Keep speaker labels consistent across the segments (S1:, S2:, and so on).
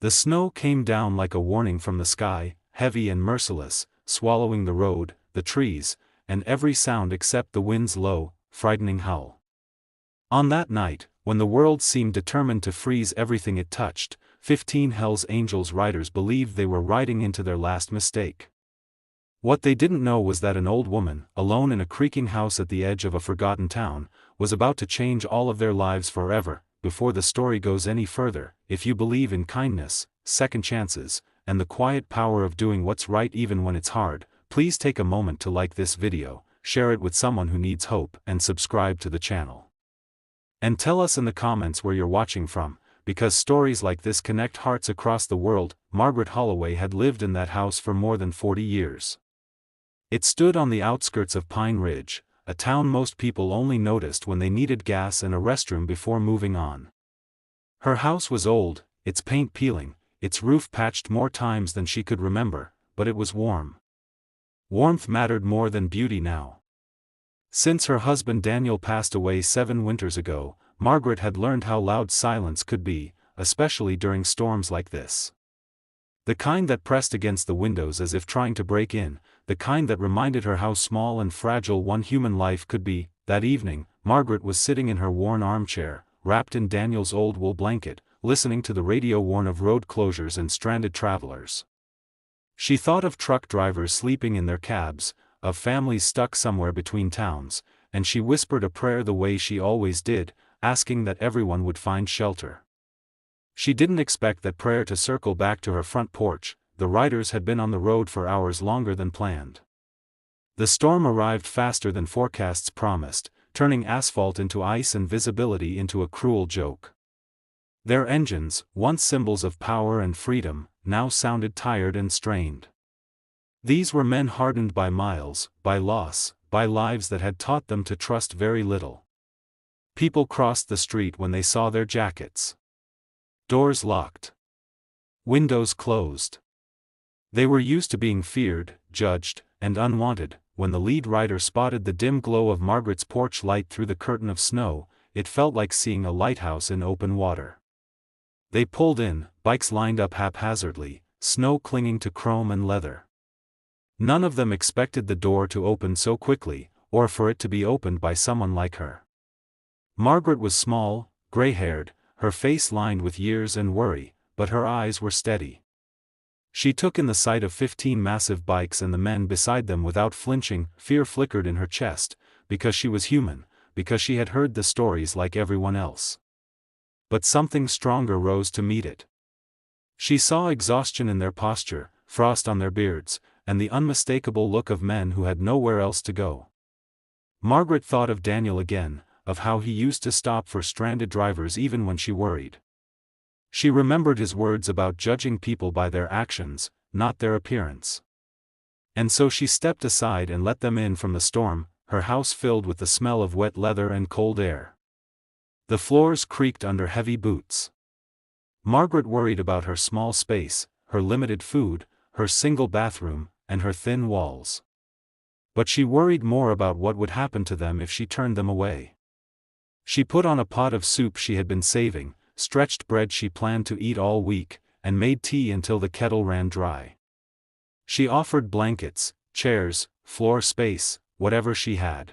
S1: The snow came down like a warning from the sky, heavy and merciless, swallowing the road, the trees, and every sound except the wind's low, frightening howl. On that night, when the world seemed determined to freeze everything it touched, 15 Hell's Angels riders believed they were riding into their last mistake. What they didn't know was that an old woman, alone in a creaking house at the edge of a forgotten town, was about to change all of their lives forever. Before the story goes any further, if you believe in kindness, second chances, and the quiet power of doing what's right even when it's hard, please take a moment to like this video, share it with someone who needs hope, and subscribe to the channel. And tell us in the comments where you're watching from, because stories like this connect hearts across the world. Margaret Holloway had lived in that house for more than 40 years. It stood on the outskirts of Pine Ridge, a town most people only noticed when they needed gas and a restroom before moving on. Her house was old, its paint peeling, its roof patched more times than she could remember, but it was warm. Warmth mattered more than beauty now. Since her husband Daniel passed away 7 winters ago, Margaret had learned how loud silence could be, especially during storms like this. The kind that pressed against the windows as if trying to break in, the kind that reminded her how small and fragile one human life could be. That evening, Margaret was sitting in her worn armchair, wrapped in Daniel's old wool blanket, listening to the radio warn of road closures and stranded travelers. She thought of truck drivers sleeping in their cabs, of families stuck somewhere between towns, and she whispered a prayer the way she always did, asking that everyone would find shelter. She didn't expect that prayer to circle back to her front porch. The riders had been on the road for hours longer than planned. The storm arrived faster than forecasts promised, turning asphalt into ice and visibility into a cruel joke. Their engines, once symbols of power and freedom, now sounded tired and strained. These were men hardened by miles, by loss, by lives that had taught them to trust very little. People crossed the street when they saw their jackets. Doors locked. Windows closed. They were used to being feared, judged, and unwanted. When the lead rider spotted the dim glow of Margaret's porch light through the curtain of snow, it felt like seeing a lighthouse in open water. They pulled in, bikes lined up haphazardly, snow clinging to chrome and leather. None of them expected the door to open so quickly, or for it to be opened by someone like her. Margaret was small, gray-haired, her face lined with years and worry, but her eyes were steady. She took in the sight of 15 massive bikes and the men beside them without flinching. Fear flickered in her chest, because she was human, because she had heard the stories like everyone else. But something stronger rose to meet it. She saw exhaustion in their posture, frost on their beards, and the unmistakable look of men who had nowhere else to go. Margaret thought of Daniel again, of how he used to stop for stranded drivers even when she worried. She remembered his words about judging people by their actions, not their appearance. And so she stepped aside and let them in from the storm, her house filled with the smell of wet leather and cold air. The floors creaked under heavy boots. Margaret worried about her small space, her limited food, her single bathroom, and her thin walls. But she worried more about what would happen to them if she turned them away. She put on a pot of soup she had been saving, stretched bread she planned to eat all week, and made tea until the kettle ran dry. She offered blankets, chairs, floor space, whatever she had.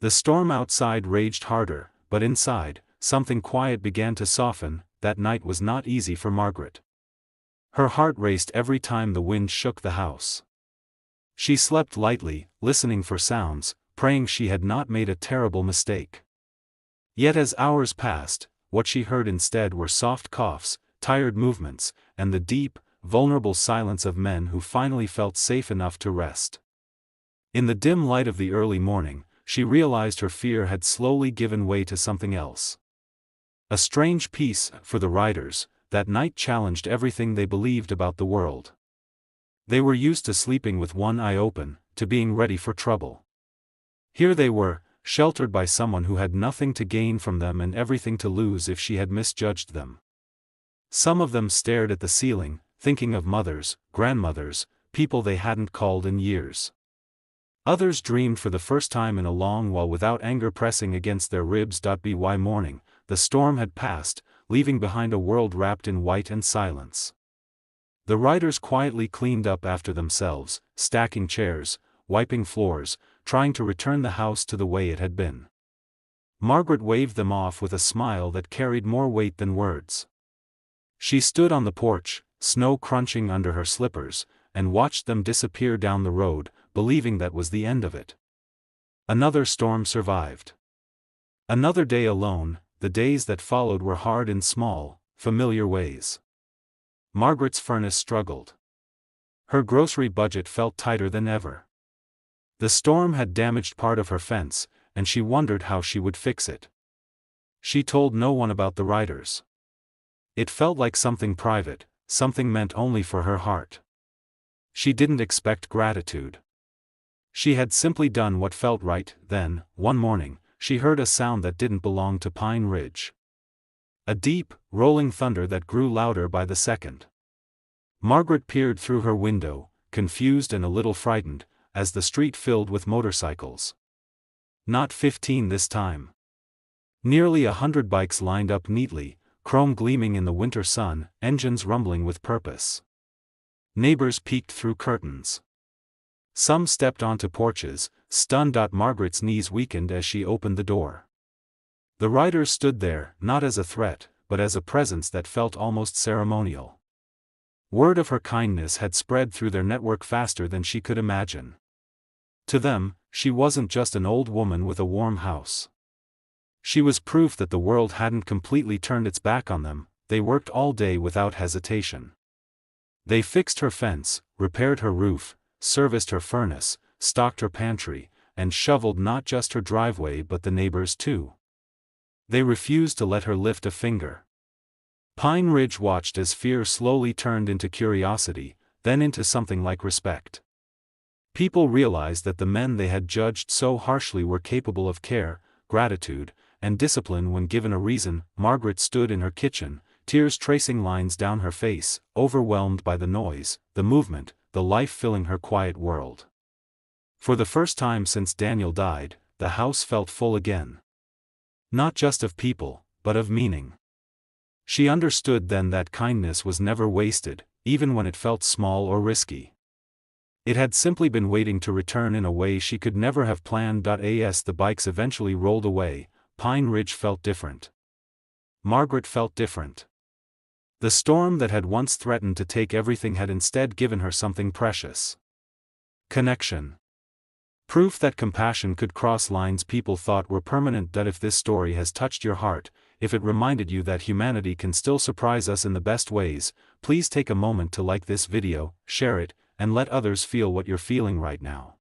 S1: The storm outside raged harder, but inside, something quiet began to soften. That night was not easy for Margaret. Her heart raced every time the wind shook the house. She slept lightly, listening for sounds, praying she had not made a terrible mistake. Yet as hours passed, what she heard instead were soft coughs, tired movements, and the deep, vulnerable silence of men who finally felt safe enough to rest. In the dim light of the early morning, she realized her fear had slowly given way to something else. A strange peace, for the riders, that night challenged everything they believed about the world. They were used to sleeping with one eye open, to being ready for trouble. Here they were, sheltered by someone who had nothing to gain from them and everything to lose if she had misjudged them. Some of them stared at the ceiling, thinking of mothers, grandmothers, people they hadn't called in years. Others dreamed for the first time in a long while without anger pressing against their ribs. By morning, the storm had passed, leaving behind a world wrapped in white and silence. The riders quietly cleaned up after themselves, stacking chairs, wiping floors, trying to return the house to the way it had been. Margaret waved them off with a smile that carried more weight than words. She stood on the porch, snow crunching under her slippers, and watched them disappear down the road, believing that was the end of it. Another storm survived. Another day alone. The days that followed were hard in small, familiar ways. Margaret's furnace struggled. Her grocery budget felt tighter than ever. The storm had damaged part of her fence, and she wondered how she would fix it. She told no one about the riders. It felt like something private, something meant only for her heart. She didn't expect gratitude. She had simply done what felt right. Then, one morning, she heard a sound that didn't belong to Pine Ridge. A deep, rolling thunder that grew louder by the second. Margaret peered through her window, confused and a little frightened, as the street filled with motorcycles. Not 15 this time. Nearly 100 bikes lined up neatly, chrome gleaming in the winter sun, engines rumbling with purpose. Neighbors peeked through curtains. Some stepped onto porches, stunned. Margaret's knees weakened as she opened the door. The riders stood there, not as a threat, but as a presence that felt almost ceremonial. Word of her kindness had spread through their network faster than she could imagine. To them, she wasn't just an old woman with a warm house. She was proof that the world hadn't completely turned its back on them. They worked all day without hesitation. They fixed her fence, repaired her roof, serviced her furnace, stocked her pantry, and shoveled not just her driveway but the neighbors too. They refused to let her lift a finger. Pine Ridge watched as fear slowly turned into curiosity, then into something like respect. People realized that the men they had judged so harshly were capable of care, gratitude, and discipline when given a reason. Margaret stood in her kitchen, tears tracing lines down her face, overwhelmed by the noise, the movement, the life filling her quiet world. For the first time since Daniel died, the house felt full again. Not just of people, but of meaning. She understood then that kindness was never wasted, even when it felt small or risky. It had simply been waiting to return in a way she could never have planned. As the bikes eventually rolled away, Pine Ridge felt different. Margaret felt different. The storm that had once threatened to take everything had instead given her something precious. Connection. Proof that compassion could cross lines people thought were permanent. If this story has touched your heart, if it reminded you that humanity can still surprise us in the best ways, please take a moment to like this video, share it, and let others feel what you're feeling right now.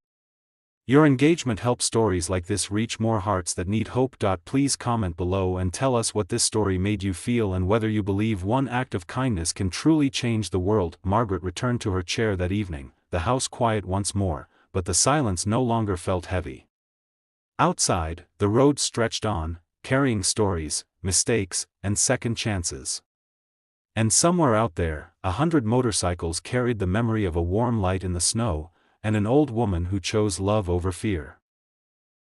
S1: Your engagement helps stories like this reach more hearts that need hope. Please comment below and tell us what this story made you feel and whether you believe one act of kindness can truly change the world. Margaret returned to her chair that evening, the house quiet once more, but the silence no longer felt heavy. Outside, the road stretched on, carrying stories, mistakes, and second chances. And somewhere out there, 100 motorcycles carried the memory of a warm light in the snow, and an old woman who chose love over fear.